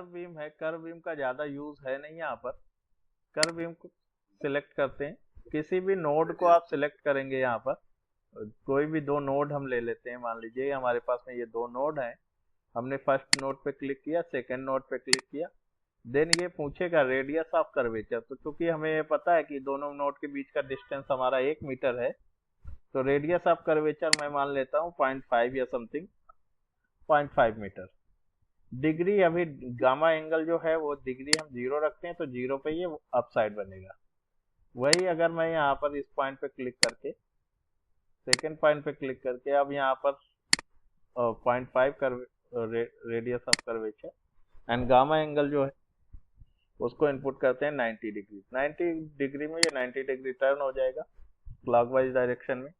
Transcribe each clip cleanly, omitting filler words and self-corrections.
Curve beam है, curve beam का ज़्यादा यूज़ है नहीं यहाँ पर। कर्व बीम को सिलेक्ट करते हैं, किसी भी नोड को आप सिलेक्ट करेंगे यहाँ पर। कोई भी दो नोड हम ले लेते हैं, मान लीजिए हमारे पास में ये दो नोड हैं। हमने फर्स्ट नोड पे क्लिक किया, सेकंड नोड पे क्लिक किया, देन ये पूछेगा रेडियस ऑफ कर्वेचर। तो क्योंकि हमें पता है कि दोनों नोड के बीच का डिस्टेंस हमारा 1 मीटर है, तो रेडियस ऑफ कर्वेचर मैं मान लेता हूँ 0.5 या समथिंग, 0.5 मीटर। डिग्री अभी गामा एंगल जो है वो डिग्री हम 0 रखते हैं, तो 0 पे ये अप साइड बनेगा। वही अगर मैं यहाँ पर इस पॉइंट पे क्लिक करके, सेकेंड पॉइंट पे क्लिक करके, अब यहाँ पर 0.5 radius of curvature and gamma angle जो है उसको इनपुट करते हैं 90 डिग्री। 90 डिग्री में ये 90 डिग्री टर्न हो जाएगा क्लॉकवाइज डायरेक्शन में।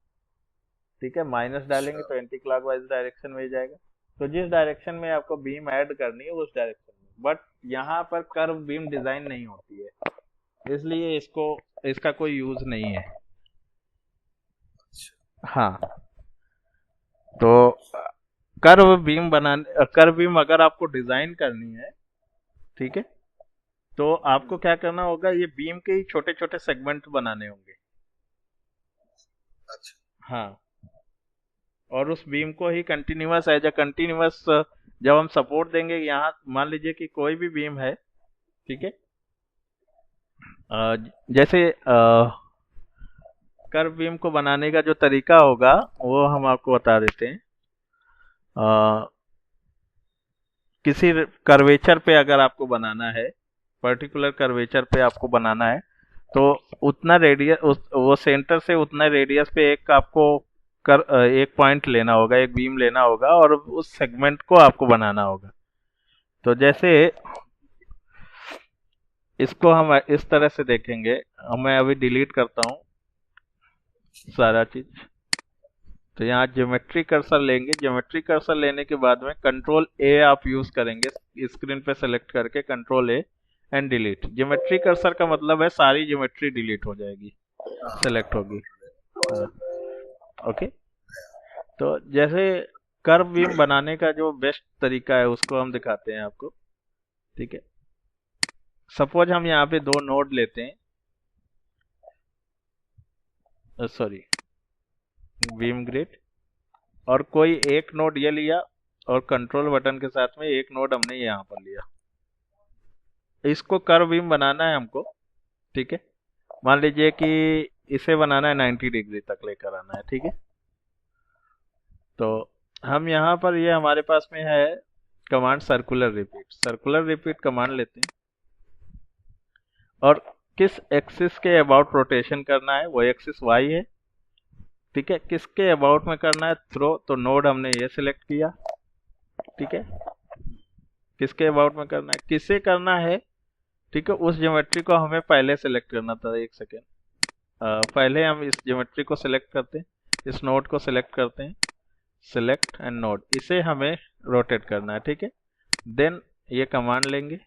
ठीक है, माइनस डालेंगे तो एंटी क्लॉकवाइज डायरेक्शन में ही जाएगा। तो जिस डायरेक्शन में आपको बीम ऐड करनी है उस डायरेक्शन में। बट यहाँ पर कर्व बीम डिजाइन नहीं होती है, इसलिए इसका कोई यूज नहीं है। हाँ, तो कर्व बीम अगर आपको डिजाइन करनी है, ठीक है, तो आपको क्या करना होगा, ये बीम के ही छोटे छोटे सेगमेंट बनाने होंगे। अच्छा। हाँ, और उस बीम को ही कंटिन्यूअस एज अ कंटिन्यूअस जब हम सपोर्ट देंगे, यहाँ मान लीजिए कि कोई भी बीम है, ठीक है, जैसे कर्व बीम को बनाने का जो तरीका होगा वो हम आपको बता देते हैं। किसी कर्वेचर पे अगर आपको बनाना है, पर्टिकुलर कर्वेचर पे आपको बनाना है, तो उतना रेडियस, वो सेंटर से उतना रेडियस पे एक पॉइंट लेना होगा, एक बीम लेना होगा, और उस सेगमेंट को आपको बनाना होगा। तो जैसे इसको हम इस तरह से देखेंगे, मैं अभी डिलीट करता हूँ सारा चीज। तो यहाँ ज्योमेट्री कर्सर लेंगे, ज्योमेट्री कर्सर लेने के बाद में कंट्रोल ए आप यूज करेंगे, स्क्रीन पे सेलेक्ट करके control A and delete. Geometry cursor का मतलब है सारी ज्योमेट्री डिलीट हो जाएगी, सेलेक्ट होगी। ओके, तो जैसे कर्व बीम बनाने का जो बेस्ट तरीका है उसको हम दिखाते हैं आपको। ठीक है, सपोज हम यहाँ पे दो नोड लेते हैं, सॉरी बीम ग्रिड, और कोई एक नोड ये लिया, और कंट्रोल बटन के साथ में एक नोड हमने यहाँ पर लिया। इसको कर्व बीम बनाना है हमको। ठीक है, मान लीजिए कि इसे बनाना है 90 डिग्री तक लेकर आना है। ठीक है, तो हम यहाँ पर, ये हमारे पास में है कमांड सर्कुलर रिपीट कमांड लेते हैं, और किस एक्सिस के अबाउट रोटेशन करना है, वो एक्सिस वाई है। ठीक है, किसके अबाउट में करना है, थ्रो, तो नोड हमने ये सिलेक्ट किया। ठीक है, किसके अबाउट में करना है, किसे करना है। ठीक है, उस ज्योमेट्री को हमें पहले सिलेक्ट करना था। एक सेकेंड, पहले हम इस ज्योमेट्री को सिलेक्ट करते हैं, इस नोड को सिलेक्ट करते हैं, सिलेक्ट एंड नोड, इसे हमें रोटेट करना है। ठीक है, देन ये कमांड लेंगे।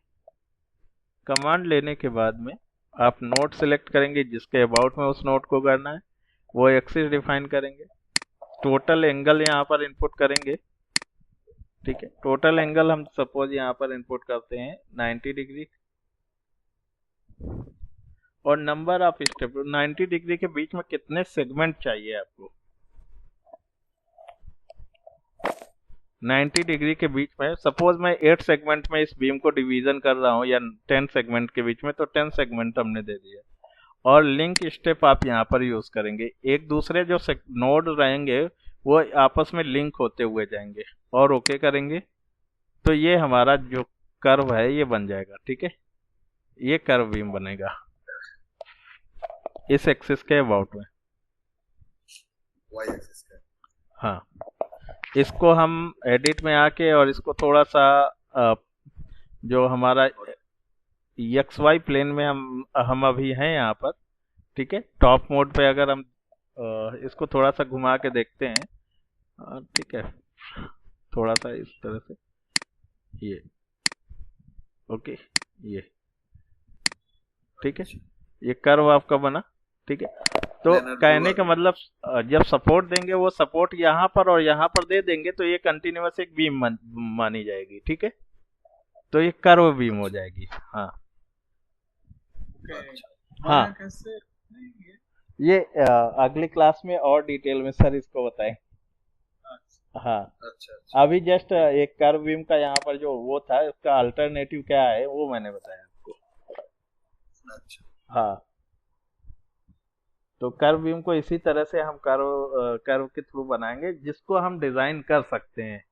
कमांड लेने के बाद में आप नोड सिलेक्ट करेंगे जिसके अबाउट में उस नोड को करना है, वो एक्सिस डिफाइन करेंगे, टोटल एंगल यहाँ पर इनपुट करेंगे। ठीक है, टोटल एंगल हम सपोज यहाँ पर इनपुट करते हैं 90 डिग्री, और नंबर ऑफ स्टेप। 90 डिग्री के बीच में कितने सेगमेंट चाहिए आपको, 90 डिग्री के बीच में सपोज मैं 8 सेगमेंट में इस बीम को डिवीजन कर रहा हूँ, या 10 सेगमेंट के बीच में, तो 10 सेगमेंट हमने दे दिया। और लिंक स्टेप आप यहाँ पर यूज करेंगे, एक दूसरे जो नोड रहेंगे वो आपस में लिंक होते हुए जाएंगे, और ओके करेंगे, तो ये हमारा जो कर्व है ये बन जाएगा। ठीक है, ये कर्व बीम बनेगा इस एक्सिस के अबाउट में, वाई एक्सिस का। हाँ, इसको हम एडिट में आके, और इसको थोड़ा सा जो हमारा एक्स वाई प्लेन में हम अभी हैं यहाँ पर। ठीक है, टॉप मोड पे अगर हम इसको थोड़ा सा घुमा के देखते हैं, ठीक है, थोड़ा सा इस तरह से, ये ओके, ये ठीक है, ये कर्व आपका बना। ठीक है, तो कहने का मतलब जब सपोर्ट देंगे, वो सपोर्ट यहाँ पर और यहाँ पर दे देंगे, तो ये कंटिन्यूअस एक बीम मानी जाएगी। ठीक है, तो ये कर्व बीम हो जाएगी। हाँ हाँ, कैसे? ये अगली क्लास में और डिटेल में सर इसको बताएं। हाँ, अच्छा। अभी जस्ट एक कर्व बीम का यहाँ पर जो वो था, उसका अल्टरनेटिव क्या है वो मैंने बताया आपको। अच्छा। हाँ, तो कर्व बीम को इसी तरह से हम कर्व के थ्रू बनाएंगे जिसको हम डिजाइन कर सकते हैं,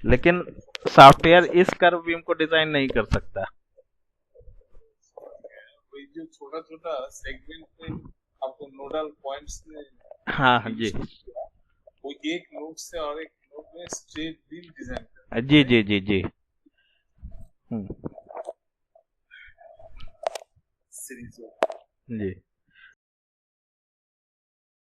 लेकिन सॉफ्टवेयर इस कर्व बीम को डिजाइन नहीं कर सकता। वही जो छोटा छोटा सेगमेंट में आपको नोडल पॉइंट्स में हाँ जी डिवीजन किया, वो एक नोड से और एक नोड में स्ट्रेट बीम डिजाइन जी करते हैं। जी जी जी। हम्म, सीरीज जी।